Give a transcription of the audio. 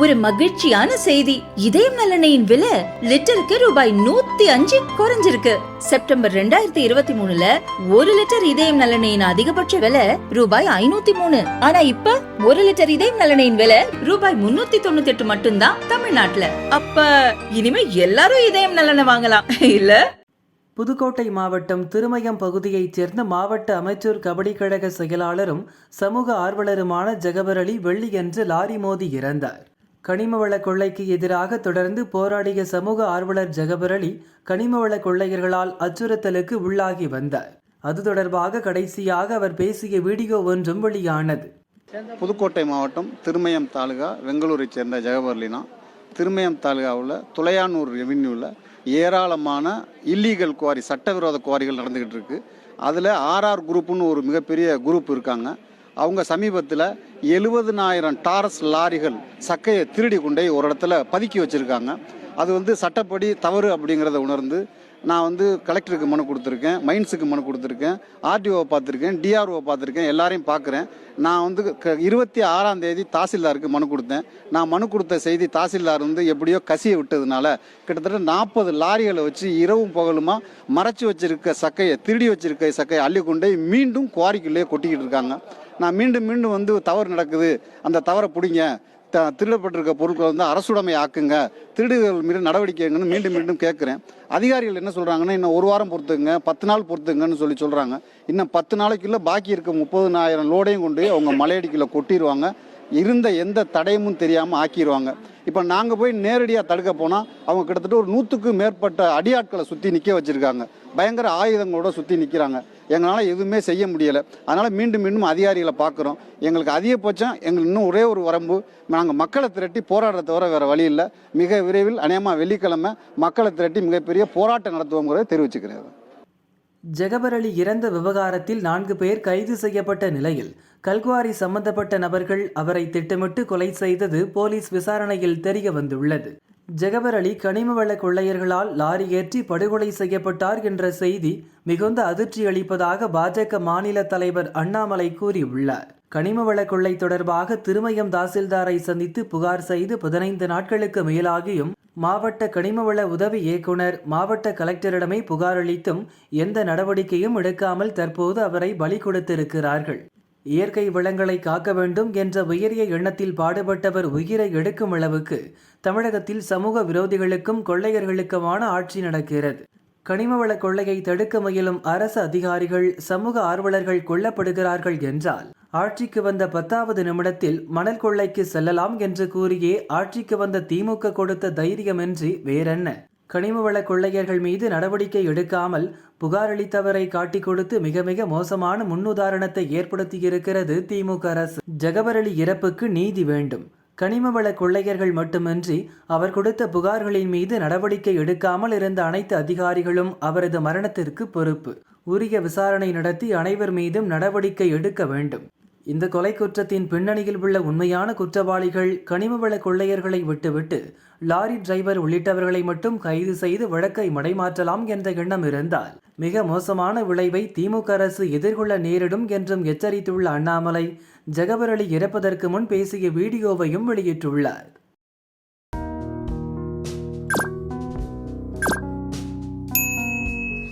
ஒரு மகிழ்ச்சியான செய்தி. இதயம் நல்லெண்ணெயின் விலை லிட்டருக்கு ரூபாய் 105 குறைஞ்சிருக்கு. செப்டம்பர் 2023ல 1 லிட்டர் இதயம் நல்லெண்ணெயின் அதிகபட்ச விலை ரூபாய் 503. ஆனா இப்ப 1 லிட்டர் இதயம் நல்லெண்ணெயின் விலை ரூபாய் 398 மட்டும்தான் தமிழ்நாட்டுல. அப்ப இனிமே எல்லாரும் இதயம் நல்லெண்ணெய் வாங்கலாம் இல்ல? புதுக்கோட்டை மாவட்டம் திருமயம் பகுதியைச் சேர்ந்த மாவட்ட அமைச்சர் கபடி கழக செயலாளரும் சமூக ஆர்வலருமான ஜகபர் அலி வெள்ளியன்று லாரி மோதி இறந்தார். கனிமவள கொள்ளைக்கு எதிராக தொடர்ந்து போராடிய சமூக ஆர்வலர் ஜகபர் அலி கனிமவள கொள்ளையர்களால் அச்சுறுத்தலுக்கு உள்ளாகி வந்தார். அது தொடர்பாக கடைசியாக அவர் பேசிய வீடியோ ஒன்றும் வெளியானது. புதுக்கோட்டை மாவட்டம் திருமயம் தாலுகா வெங்களூரை சேர்ந்த ஜகபர் அலினா திருமயம் தாலுகாவில் துளையானூர் ரெவின்யூவில் ஏராளமான இல்லீகல் குவாரி சட்டவிரோத குவாரிகள் நடந்துக்கிட்டு இருக்கு. அதில் ஆர்ஆர் குரூப்புன்னு ஒரு மிகப்பெரிய குரூப் இருக்காங்க. அவங்க சமீபத்தில் 70,000 டாரஸ் லாரிகள் சக்கையை திருடி கொண்டே ஒரு இடத்துல பதுக்கி வச்சுருக்காங்க. அது சட்டப்படி தவறு அப்படிங்கிறத உணர்ந்து நான் கலெக்டருக்கு மனு கொடுத்துருக்கேன், மைன்ஸுக்கு மனு கொடுத்துருக்கேன், ஆர்டிஓவை பார்த்துருக்கேன், டிஆர்ஓவை பார்த்துருக்கேன், எல்லாரையும் பார்க்குறேன். நான் 26ஆம் தேதி தாசில்தாருக்கு மனு கொடுத்தேன். நான் மனு கொடுத்த செய்தி தாசில்தார் எப்படியோ கசியை விட்டதுனால கிட்டத்தட்ட 40 லாரிகளை வச்சு இரவும் பகலுமா மறைச்சி வச்சிருக்க சக்கையை திருடி வச்சிருக்க சக்கையை அள்ளி கொண்டே மீண்டும் குவாரிக்குள்ளேயே கொட்டிக்கிட்டு இருக்காங்க. நான் மீண்டும் தவறு நடக்குது, அந்த தவறை பிடிங்க, திருடப்பட்டிருக்க பொருட்களை அரசுடைமை ஆக்குங்க, திருடுகள் மீது நடவடிக்கைங்கன்னு மீண்டும் கேட்குறேன். அதிகாரிகள் என்ன சொல்கிறாங்கன்னா, இன்னும் 1 வாரம் பொறுத்துங்க, 10 நாள் பொறுத்துங்கன்னு சொல்கிறாங்க. இன்னும் 10 நாளைக்குள்ளே பாக்கி இருக்க 30,000 லோடையும் கொண்டு அவங்க மலையடிக்குள்ள கொட்டிடுவாங்க. இருந்த எந்த தடையும் தெரியாமல் ஆக்கிடுவாங்க. இப்போ நாங்கள் போய் நேரடியாக தடுக்க போனால் அவங்க கிட்டத்தட்ட ஒரு 100க்கும் மேற்பட்ட அடியாட்களை சுற்றி நிற்க வச்சுருக்காங்க. பயங்கர ஆயுதங்களோட சுற்றி நிற்கிறாங்க. எங்களால் எதுவுமே செய்ய முடியலை. அதனால் மீண்டும் அதிகாரிகளை பார்க்குறோம். எங்களுக்கு அதிகபட்சம் எங்களுக்கு இன்னும் ஒரே ஒரு வரம்பு, நாங்கள் மக்களை திரட்டி போராடுறத தவிர வேறு வழி இல்லை. மிக விரைவில் அநேகமாக வெள்ளிக்கிழமை மக்களை திரட்டி மிகப்பெரிய போராட்டம் நடத்துவோங்கிறத தெரிவிச்சுக்கிறேன். ஜகபர் அலி இறந்த விவகாரத்தில் 4 பேர் கைது செய்யப்பட்ட நிலையில் கல்குவாரி சம்பந்தப்பட்ட நபர்கள் அவரை திட்டமிட்டு கொலை செய்தது போலீஸ் விசாரணையில் தெரிய வந்துள்ளது. ஜகபர் அலி கனிமவள கொள்ளையர்களால் லாரி ஏற்றி படுகொலை செய்யப்பட்டார் என்ற செய்தி மிகுந்த அதிர்ச்சி அளிப்பதாக பாஜக மாநில தலைவர் அண்ணாமலை கூறியுள்ளார். கனிமவள கொள்ளை தொடர்பாக திருமயம் தாசில்தாரை சந்தித்து புகார் செய்து 15 நாட்களுக்கு மேலாகியும் மாவட்ட கனிமவள உதவி இயக்குனர் மாவட்ட கலெக்டரிடமே புகார் அளித்தும் எந்த நடவடிக்கையும் எடுக்காமல் தற்போது அவரை பலி கொடுத்திருக்கிறார்கள். இயற்கை வளங்களை காக்க வேண்டும் என்ற உயரிய எண்ணத்தில் பாடுபட்டவர் உயிரை எடுக்கும் அளவுக்கு தமிழகத்தில் சமூக விரோதிகளுக்கும் கொள்ளையர்களுக்குமான ஆட்சி நடக்கிறது. கனிமவள கொள்ளையை தடுக்க முயலும் அரசு அதிகாரிகள் சமூக ஆர்வலர்கள் கொல்லப்படுகிறார்கள் என்றால் ஆட்சிக்கு வந்த 10வது நிமிடத்தில் மணல் கொள்ளைக்கு செல்லலாம் என்று கூறியே ஆட்சிக்கு வந்த திமுக கொடுத்த தைரியமின்றி வேறென்ன? கனிமவள கொள்ளையர்கள் மீது நடவடிக்கை எடுக்காமல் புகார் அளித்தவரை காட்டிக் கொடுத்து மிக மோசமான முன்னுதாரணத்தை ஏற்படுத்தியிருக்கிறது திமுக அரசு. ஜகபர் அலி இறப்புக்கு நீதி வேண்டும். கனிமவள கொள்ளையர்கள் மட்டுமின்றி அவர் கொடுத்த புகார்களின் மீது நடவடிக்கை எடுக்காமல் இருந்த அனைத்து அதிகாரிகளும் அவரது மரணத்திற்கு பொறுப்பு. உரிய விசாரணை நடத்தி அனைவர் மீதும் நடவடிக்கை எடுக்க வேண்டும். இந்த கொலை குற்றத்தின் பின்னணியில் உள்ள உண்மையான குற்றவாளிகள் கனிமவள கொள்ளையர்களை விட்டுவிட்டு லாரி டிரைவர் உள்ளிட்டவர்களை மட்டும் கைது செய்து வழக்கை மடைமாற்றலாம் என்ற எண்ணம் இருந்தால் மிக மோசமான விளைவை திமுக அரசு எதிர்கொள்ள நேரிடும் என்றும் எச்சரித்துள்ள அண்ணாமலை ஜகபர் அலி இறப்பதற்கு முன் பேசிய வீடியோவையும் வெளியிட்டுள்ளார்.